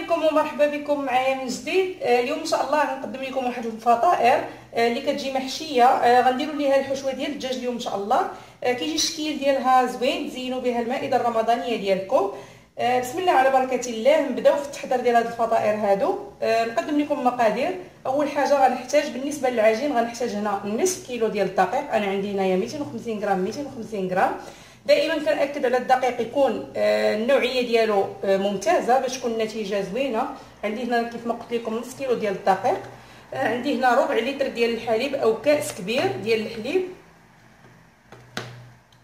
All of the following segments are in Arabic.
بكم ومرحبا بكم معايا من جديد. اليوم ان شاء الله غنقدم لكم واحد الفطائر اللي كتجي محشيه. غنديروا ليها الحشوه ديال الدجاج اليوم ان شاء الله. كيجي الشكل ديالها زوين، تزينوا بها المائده الرمضانيه ديالكم. بسم الله على بركه الله. نبداو في التحضير ديال هاد الفطائر هادو. نقدم لكم المقادير. اول حاجه غنحتاج بالنسبه للعجين غنحتاج هنا نصف كيلو ديال الدقيق. انا عندي هنايا 250 غرام 250 غرام. دائما كنأكد على الدقيق يكون النوعيه ديالو ممتازه باش تكون النتيجه زوينه. عندي هنا كيف ما قلت لكم نص كيلو ديال الدقيق. عندي هنا ربع لتر ديال الحليب او كاس كبير ديال الحليب.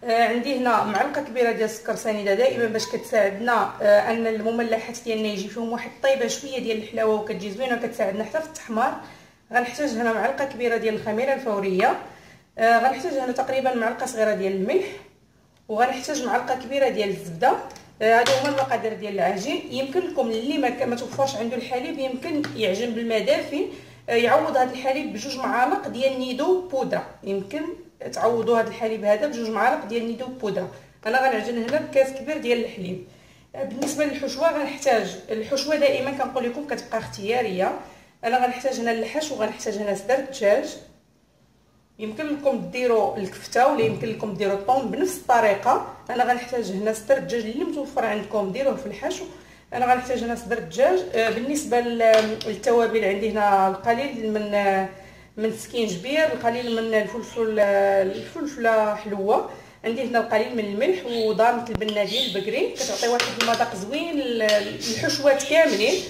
عندي هنا معلقه كبيره ديال السكر سنيده دائما باش كتساعدنا ان المملحات ديالنا يجي فيهم واحد الطيبه شويه ديال الحلاوه وكتجي زوينه وكتساعدنا حتى في التحمار. غنحتاج هنا معلقه كبيره ديال الخميره الفوريه. غنحتاج هنا تقريبا معلقه صغيره ديال الملح، وغنحتاج معلقه كبيره ديال الزبده. هادو هما المقادير ديال العجين. يمكن لكم اللي ما توفرش عنده الحليب يمكن يعجن بالماء دافي، يعوض هذا الحليب بجوج معالق ديال نيدو بودره. يمكن تعوضوا هذا الحليب هذا بجوج معالق ديال نيدو بودره. انا غنعجن هنا بكاس كبير ديال الحليب. بالنسبه للحشوه غنحتاج الحشوه دائما كنقول لكم كتبقى اختياريه. انا غنحتاج هنا اللحش وغنحتاج هنا صدر الدجاج. يمكن لكم ديروا الكفته ولا يمكن لكم ديروا الطون بنفس الطريقه. انا غنحتاج هنا صدر الدجاج اللي متوفر عندكم ديروه في الحشو. انا غنحتاج هنا صدر الدجاج. بالنسبه للتوابل عندي هنا القليل من السكينجبير، القليل من الفلفله حلوه. عندي هنا القليل من الملح وضربه البناديل البقري كتعطي واحد المذاق زوين للحشوات كاملين.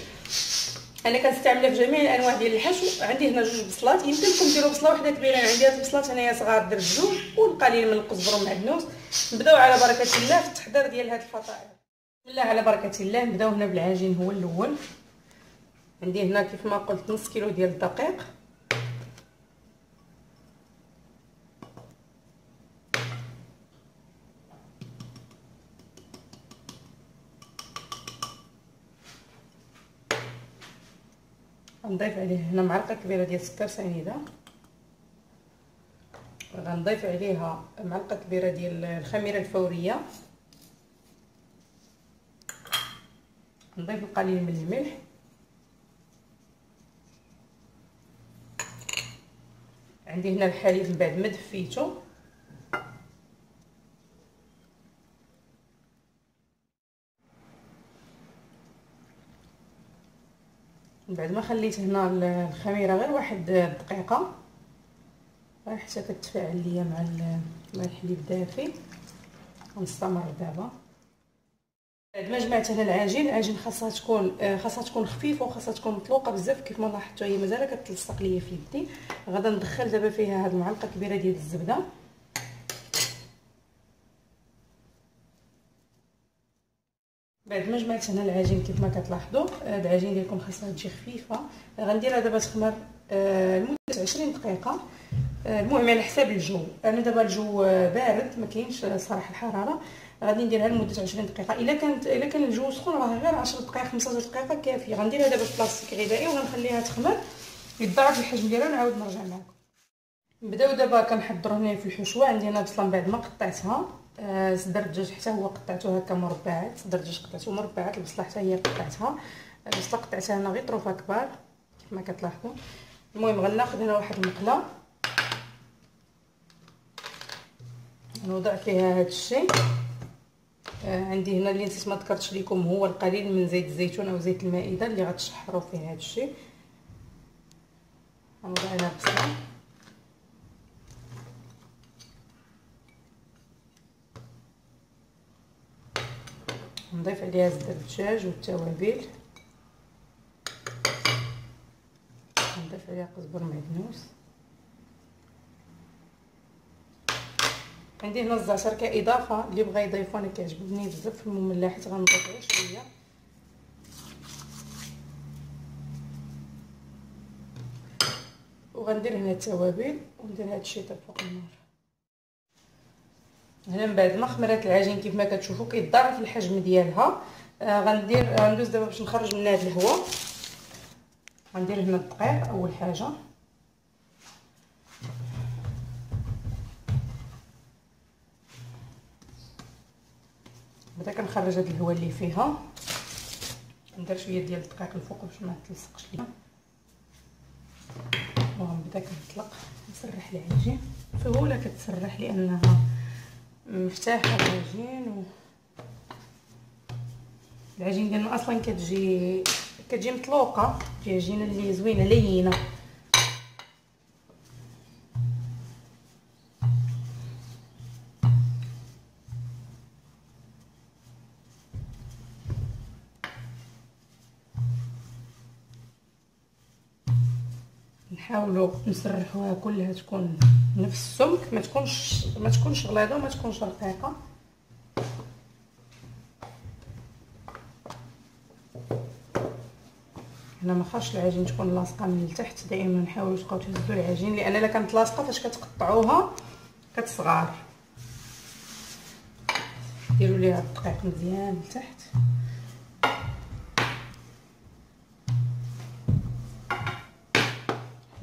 انا كنستعملها في جميع الانواع ديال الحشو. عندي هنا جوج بصلات، يمكن لكم ديروا بصله وحده كبيره. انا عندي هاد البصلات انايا صغار درت جوج، والقليل من القزبر والمعدنوس. نبداو على بركه الله في التحضير ديال هاد الفطائر. بسم الله على بركه الله. نبداو هنا بالعجين هو الاول. عندي هنا كيف ما قلت نص كيلو ديال الدقيق. غنضيف عليه هنا معلقه كبيره ديال السكر سنيده. غنضيف عليها معلقه كبيره ديال الخميره الفوريه. نضيف القليل من الملح. عندي هنا الحليب من بعد ما دفيته. من بعد ما خليت هنا الخميره غير واحد دقيقه حتى كتفاعل ليا مع الحليب دافي. ونستمر دابا. بعد ما جمعت هنا العجين خاصها تكون خفيفه وخاصها تكون مطلوقه بزاف. كيف ما لاحظتوا هي مازال كتلصق ليا في يدي. غادا ندخل دابا فيها هاد المعلقه كبيره ديال الزبده. بعد ما جمعت هنا العجين كيف ما كتلاحظوا العجين ديالكم خاصها تجي خفيفه. غنديرها دابا تخمر لمده 20 دقيقه. المهم على حساب الجو. انا دابا الجو بارد ما كاينش صراحه الحراره. غادي نديرها لمده 20 دقيقه. الا كان الجو سخون راه غير 10 دقائق 15 دقيقه كافيه. غنديرها دابا في بلاستيك غذائي وغنخليها تخمر يتضاعف الحجم ديالها ونعاود نرجع معكم. نبداو دابا كنحضروا هنا في الحشوه. عندي هنا بصله من بعد ما قطعتها. صدر الدجاج حتى هو قطعته هكا مربعات. صدر الدجاج قطعته مربعات. البصله حتى هي قطعتها. البصله قطعتها هنا غير طروفه كبار كيف ما كتلاحظوا. المهم غناخذ هنا واحد المقله نوضع فيها هذا الشيء. عندي هنا اللي نسيت ما ذكرتش لكم هو القليل من زيت الزيتون او زيت المائده اللي غتشحروا فيه هذا الشيء. غنوضع هنا البصله. نضيف عليها زبده الدجاج والتوابل. نضيف عليها قزبر معدنوس. عندي هنا الزعتر كاضافه اللي بغى يضيفو. انا كيعجبني بزاف في المملحات غنضيف غير شويه. وغندير هنا التوابل وندير هذا الشيء حتى فوق النار. هنا من بعد ما خمرات العجين كيف ما كتشوفوا كيتضاعف الحجم ديالها. غندوز دابا باش نخرج من هذا الهواء. غندير هنا الدقيق اول حاجه. بدا كنخرج هذا الهواء اللي فيها. ندير شويه ديال الدقيق الفوق باش ما تلصقش ليا. وغنبدا كنطلق نسرح العجين. سهوله كتسرح لانها مفتاحه العجين، العجين ديالنا اصلا كتجي مطلوقه، تجي عجينه اللي زوينه لينه. نحاولوا نسرحوها كلها تكون نفس السمك، ما تكونش غليظه وما تكونش رقيقه. هنا ما خاصش العجين تكون لاصقه من التحت، دائما نحاولوا تبقاو تهزوا العجين، لان الا كانت لاصقه فاش كتقطعوها كتصغار. ديروا ليها الدقيق مزيان لتحت.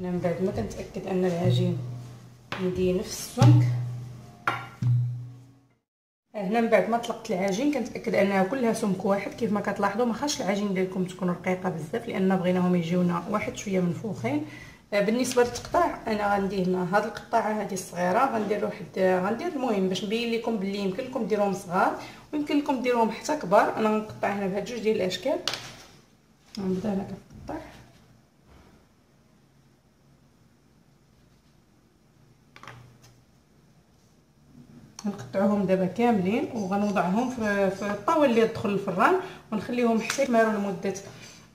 هنا من بعد ما كنتاكد ان العجين عندي نفس السمك، هنا من بعد ما طلقت العجين كنتاكد انها كلها سمك واحد. كيف ما كتلاحظوا ما خاصش العجين ديالكم تكون رقيقه بزاف، لان بغيناهم يجيونا واحد شويه منفوخين. بالنسبه للتقطاع انا غندير هنا هاد القطاعه هذه الصغيره، غندير المهم باش نبين لكم باللي يمكن لكم ديروهم صغار ويمكن لكم ديروهم حتى كبار. انا غنقطع هنا بهاد جوج ديال الاشكال. غنبدا انا كنقطع، غنقطعوهم دابا كاملين وغنوضعهم في الطاوله اللي تدخل الفران، ونخليهم حتى يتماروا لمده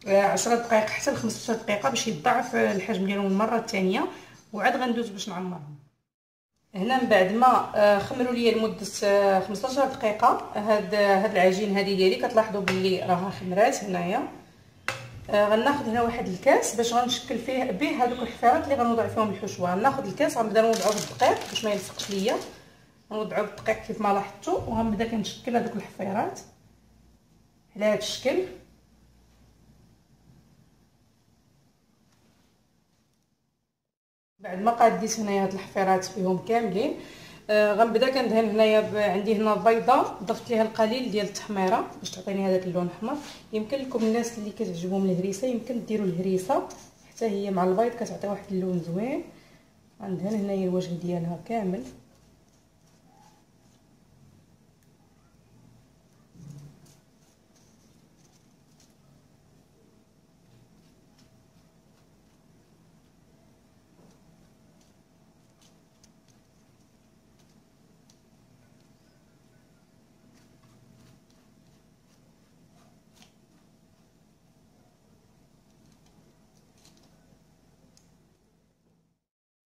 10 دقائق حتى ل 15 دقيقه باش يضاعف الحجم ديالهم المره الثانيه، وعاد غندوز باش نعمرهم. هنا من بعد ما خمروا ليا لمده 15 دقيقه هاد العجين هذه ديالي، كتلاحظوا باللي راها خمرات هنايا. غناخذ هنا واحد الكاس باش غنشكل فيه به هذوك الحفيرات اللي غنوضع فيهم الحشوه. غناخذ الكاس غنبدا نوضعو بالدقيق باش ما يلصقش ليا، غنوضعو بالدقيق كيف ما لاحظتوا، وغنبدا كنشكل هذوك الحفيرات على هذا الشكل. بعد ما قاديت هنايا هاد الحفيرات فيهم كاملين، غنبدا كندهن هنايا عندي هنا بيضه ضفت ليها القليل ديال التحميره باش تعطيني هذاك اللون الاحمر. يمكن لكم الناس اللي كتعجبهم الهريسه يمكن ديروا الهريسه حتى هي مع البيض كتعطي واحد اللون زوين. غندهن هنايا الوجه ديالها كامل.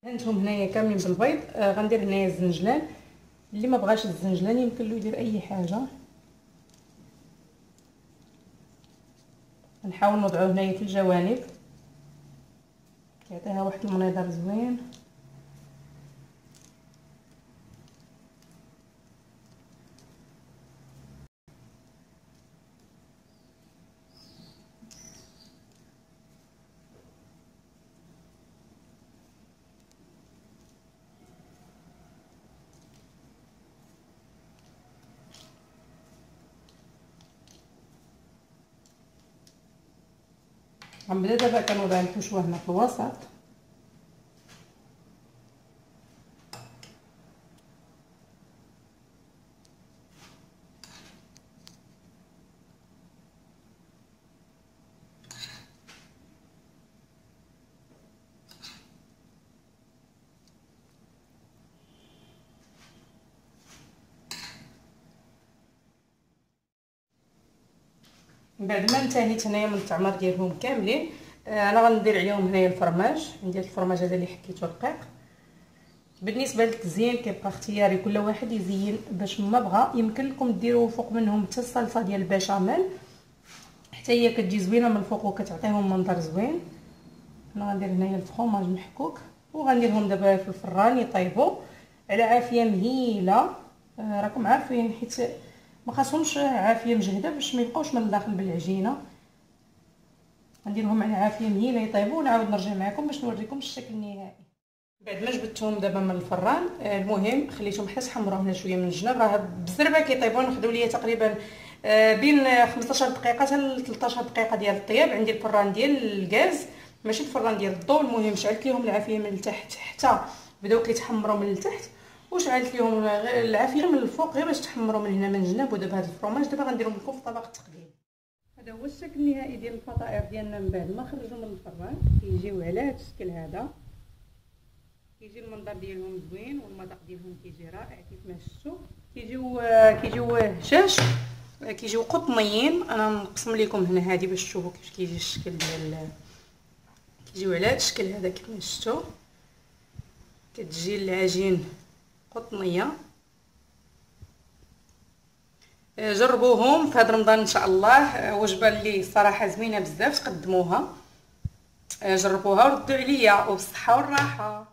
دهنتهم هنايا كاملين بالبيض. غندير هنايا الزنجلان، اللي ما بغاش الزنجلان يمكن له يدير اي حاجه. نحاول نوضعوه هنايا في الجوانب كيعطيها واحد المنظر زوين. غنبدا دابا كنوضع الحشوه هنا في الوسط. من بعد ما انتهيت هنايا من التعمر ديالهم كاملين، انا غندير عليهم هنايا الفرماج. عندي الفرماج هذا اللي حكيته رقيق. بالنسبه للتزيين كيبقى اختياري، كل واحد يزين باش ما بغى. يمكن لكم ديروا فوق منهم حتى الصلصه ديال البشاميل حتى هي كتجي زوينه من الفوق وكتعطيهم منظر زوين. انا غندير هنايا الفرماج محكوك وغنديرهم دابا في الفران يطيبوا على عافيه مهيله. راكم عارفين حيت ما خاصهمش عافيه مجهده باش ما يبقاوش من الداخل بالعجينه. غنديرهم على عافيه مهيله يطيبوا ونعاود نرجع معكم باش نوريكم الشكل النهائي. بعد ما جبدتهم دابا من الفران، المهم خليتهم حتى تحمروا هنا شويه من الجناب. راه بالزربه كيطيبوا، ناخذوا ليا تقريبا بين 15 دقيقه حتى 13 دقيقه ديال الطياب. عندي الفران ديال الغاز ماشي الفران ديال الضوء. المهم شعلت ليهم العافيه من التحت حتى بداو كيتحمروا من التحت، وشعلت ليهم العافيه من الفوق غير باش تحمروا من هنا من الجناب. ودابا هذا الفرماج دابا غنديرهم لكم في طبق التقديم. هذا هو الشكل النهائي ديال الفطائر ديالنا من بعد ما خرجوا من الفران. كيجيو على هذا الشكل هذا، كيجي المنظر ديالهم زوين والمذاق ديالهم كيجي رائع كيف ما شفتوا. كيجيو هشاش، كيجيو قطنيين. انا نقسم لكم هنا هذه باش تشوفوا كيف كيجي الشكل ديال، كيجيو على هذا الشكل هذا كيف ما شفتوا. كتجي العجين قطنيه. جربوهم في هذا رمضان ان شاء الله، وجبه اللي صراحه زوينه بزاف، تقدموها جربوها وردوا عليا، وبالصحه والراحه.